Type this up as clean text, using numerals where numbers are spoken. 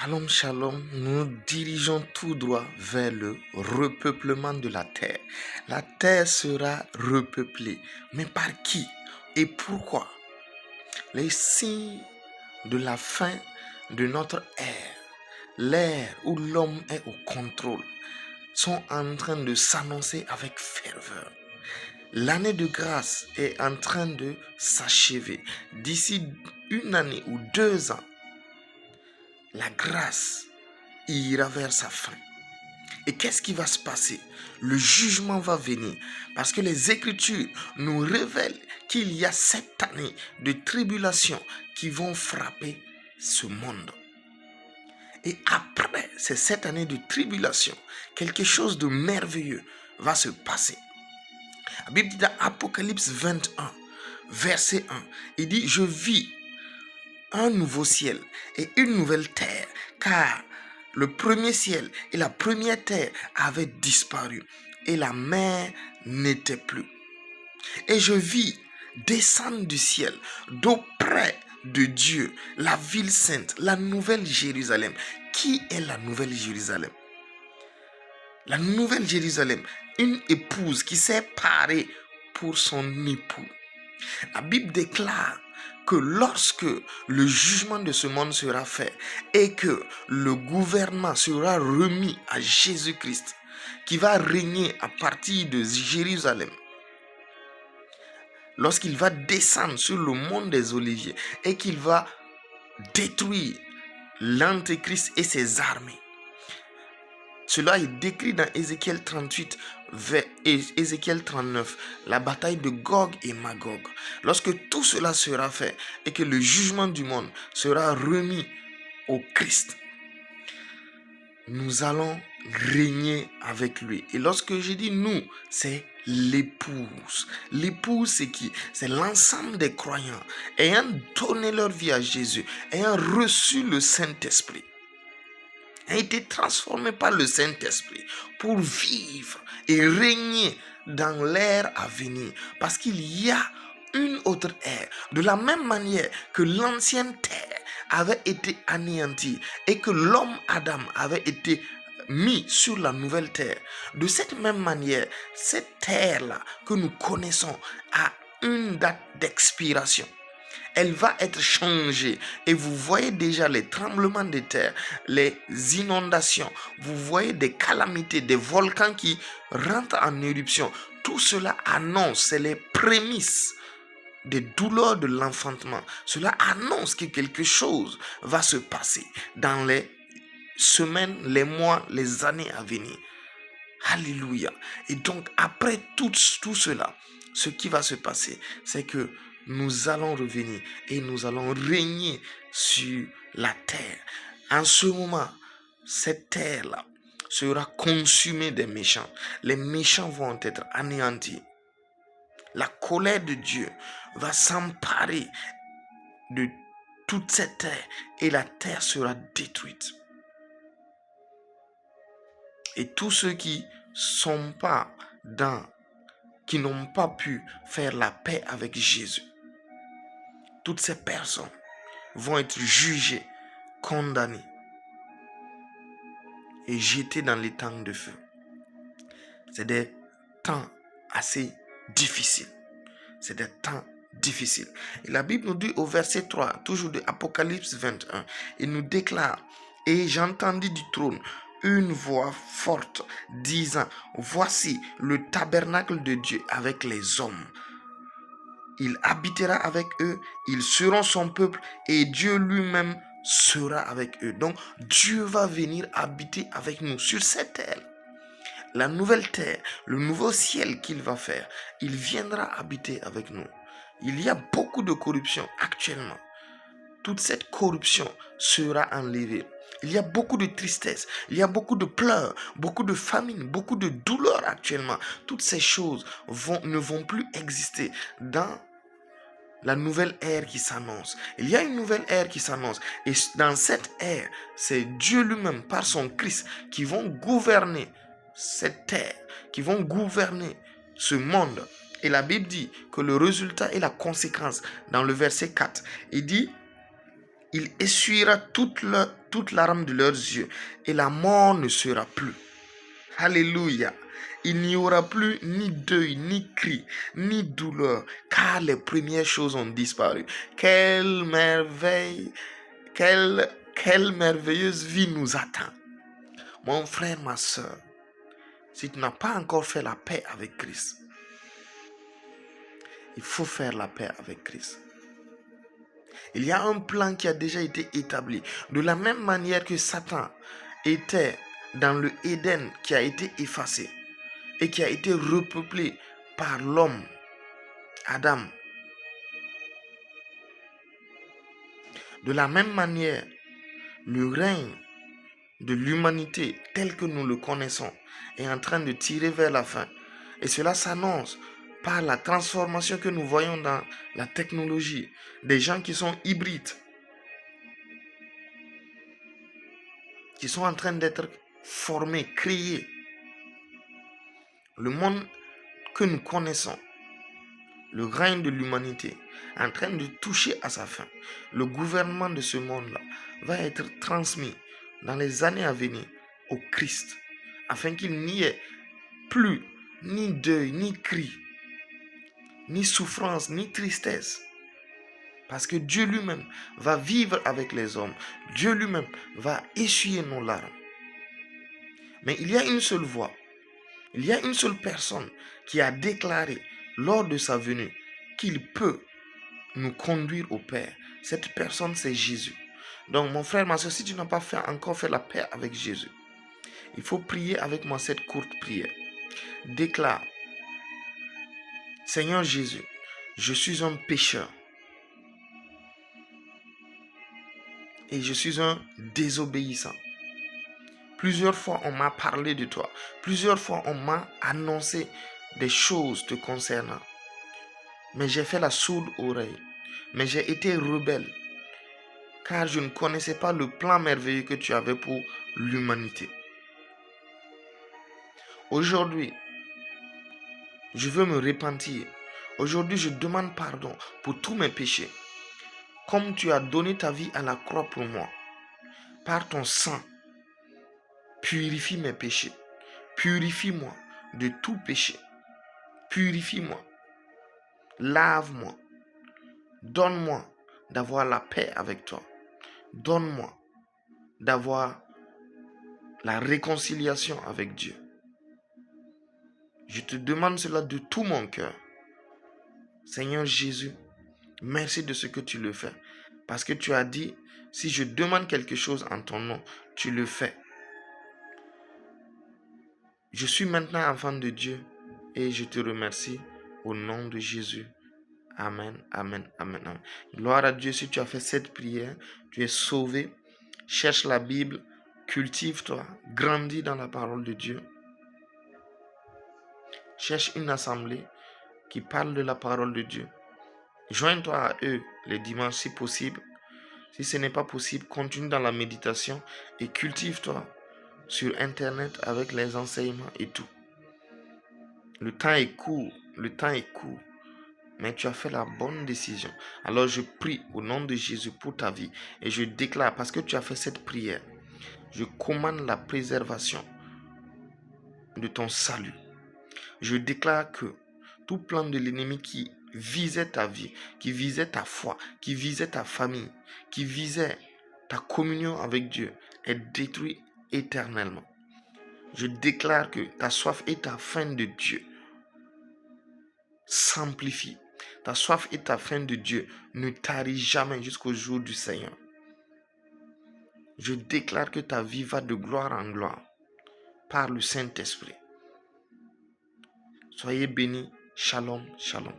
Shalom, shalom, nous nous dirigeons tout droit vers le repeuplement de la terre. La terre sera repeuplée. Mais par qui et pourquoi? Les signes de la fin de notre ère, l'ère où l'homme est au contrôle, sont en train de s'annoncer avec ferveur. L'année de grâce est en train de s'achever. D'ici une année ou 2 ans, la grâce ira vers sa fin. Et qu'est-ce qui va se passer? Le jugement va venir parce que les Écritures nous révèlent qu'il y a 7 années de tribulation qui vont frapper ce monde. Et après ces 7 années de tribulation, quelque chose de merveilleux va se passer. La Bible dit dans Apocalypse 21, verset 1, il dit « Je vis un nouveau ciel et une nouvelle terre, car le premier ciel et la première terre avaient disparu et la mer n'était plus. Et je vis descendre du ciel, d'auprès de Dieu, la ville sainte, la nouvelle Jérusalem. » Qui est la nouvelle Jérusalem? La nouvelle Jérusalem, une épouse qui s'est parée pour son époux. La Bible déclare que lorsque le jugement de ce monde sera fait et que le gouvernement sera remis à Jésus-Christ, qui va régner à partir de Jérusalem, lorsqu'il va descendre sur le mont des Oliviers et qu'il va détruire l'Antéchrist et ses armées. Cela est décrit dans Ézéchiel 38 et Ézéchiel 39, la bataille de Gog et Magog. Lorsque tout cela sera fait et que le jugement du monde sera remis au Christ, nous allons régner avec lui. Et lorsque je dis nous, c'est l'épouse. L'épouse, c'est qui? C'est l'ensemble des croyants ayant donné leur vie à Jésus, ayant reçu le Saint-Esprit, a été transformé par le Saint-Esprit pour vivre et régner dans l'ère à venir. Parce qu'il y a une autre ère. De la même manière que l'ancienne terre avait été anéantie et que l'homme Adam avait été mis sur la nouvelle terre. De cette même manière, cette terre-là que nous connaissons a une date d'expiration. Elle va être changée et vous voyez déjà les tremblements de terre, les inondations, vous voyez des calamités, des volcans qui rentrent en éruption. Tout cela annonce, c'est les prémices des douleurs de l'enfantement. Cela annonce que quelque chose va se passer dans les semaines, les mois, les années à venir. Alléluia. Et donc après tout cela, ce qui va se passer, c'est que nous allons revenir et nous allons régner sur la terre. En ce moment, cette terre-là sera consumée des méchants. Les méchants vont être anéantis. La colère de Dieu va s'emparer de toute cette terre et la terre sera détruite. Et tous ceux qui n'ont pas pu faire la paix avec Jésus, toutes ces personnes vont être jugées, condamnées et jetées dans les temps de feu. C'est des temps assez difficiles. C'est des temps difficiles. Et la Bible nous dit au verset 3, toujours de Apocalypse 21, il nous déclare: « Et j'entendis du trône une voix forte disant, voici le tabernacle de Dieu avec les hommes. Il habitera avec eux, ils seront son peuple et Dieu lui-même sera avec eux. » Donc Dieu va venir habiter avec nous sur cette terre. La nouvelle terre, le nouveau ciel qu'il va faire, il viendra habiter avec nous. Il y a beaucoup de corruption actuellement. Toute cette corruption sera enlevée. Il y a beaucoup de tristesse, il y a beaucoup de pleurs, beaucoup de famine, beaucoup de douleur actuellement. Toutes ces choses ne vont plus exister dans la nouvelle ère qui s'annonce. Il y a une nouvelle ère qui s'annonce. Et dans cette ère, c'est Dieu lui-même, par son Christ, qui vont gouverner cette terre, qui vont gouverner ce monde. Et la Bible dit que le résultat et la conséquence, dans le verset 4, il dit: Il essuiera toute larme de leurs yeux et la mort ne sera plus. Alléluia. Il n'y aura plus ni deuil, ni cri, ni douleur, car les premières choses ont disparu. Quelle merveille, quelle merveilleuse vie nous attend. Mon frère, ma soeur, si tu n'as pas encore fait la paix avec Christ, il faut faire la paix avec Christ. Il y a un plan qui a déjà été établi. De la même manière que Satan était dans le Éden qui a été effacé et qui a été repeuplé par l'homme, Adam. De la même manière, le règne de l'humanité tel que nous le connaissons est en train de tirer vers la fin. Et cela s'annonce par la transformation que nous voyons dans la technologie. Des gens qui sont hybrides, qui sont en train d'être formés, créés. Le monde que nous connaissons, le règne de l'humanité, est en train de toucher à sa fin. Le gouvernement de ce monde-là va être transmis dans les années à venir au Christ, afin qu'il n'y ait plus ni deuil, ni cri, ni souffrance, ni tristesse. Parce que Dieu lui-même va vivre avec les hommes. Dieu lui-même va essuyer nos larmes. Mais il y a une seule voix. Il y a une seule personne qui a déclaré lors de sa venue qu'il peut nous conduire au Père. Cette personne, c'est Jésus. Donc, mon frère, ma soeur, si tu n'as pas encore fait la paix avec Jésus, il faut prier avec moi cette courte prière. Déclare: Seigneur Jésus, je suis un pécheur et je suis un désobéissant. Plusieurs fois, on m'a parlé de toi. Plusieurs fois, on m'a annoncé des choses te concernant. Mais j'ai fait la sourde oreille. Mais j'ai été rebelle, car je ne connaissais pas le plan merveilleux que tu avais pour l'humanité. Aujourd'hui, je veux me repentir. Aujourd'hui, je demande pardon pour tous mes péchés. Comme tu as donné ta vie à la croix pour moi, par ton sang, purifie mes péchés. Purifie-moi de tout péché. Purifie-moi. Lave-moi. Donne-moi d'avoir la paix avec toi. Donne-moi d'avoir la réconciliation avec Dieu. Je te demande cela de tout mon cœur. Seigneur Jésus, merci de ce que tu le fais. Parce que tu as dit, si je demande quelque chose en ton nom, tu le fais. Je suis maintenant enfant de Dieu et je te remercie au nom de Jésus. Amen, amen, amen, amen. Gloire à Dieu, si tu as fait cette prière, tu es sauvé. Cherche la Bible, cultive-toi, grandis dans la parole de Dieu. Cherche une assemblée qui parle de la parole de Dieu. Joins-toi à eux les dimanches si possible. Si ce n'est pas possible, continue dans la méditation et cultive-toi sur Internet avec les enseignements et tout. Le temps est court, mais tu as fait la bonne décision. Alors je prie au nom de Jésus pour ta vie et je déclare, parce que tu as fait cette prière, je commande la préservation de ton salut. Je déclare que tout plan de l'ennemi qui visait ta vie, qui visait ta foi, qui visait ta famille, qui visait ta communion avec Dieu est détruit éternellement. Je déclare que ta soif et ta faim de Dieu s'amplifient. Ta soif et ta faim de Dieu ne tarissent jamais jusqu'au jour du Seigneur. Je déclare que ta vie va de gloire en gloire par le Saint-Esprit. Soyez bénis. Shalom, shalom.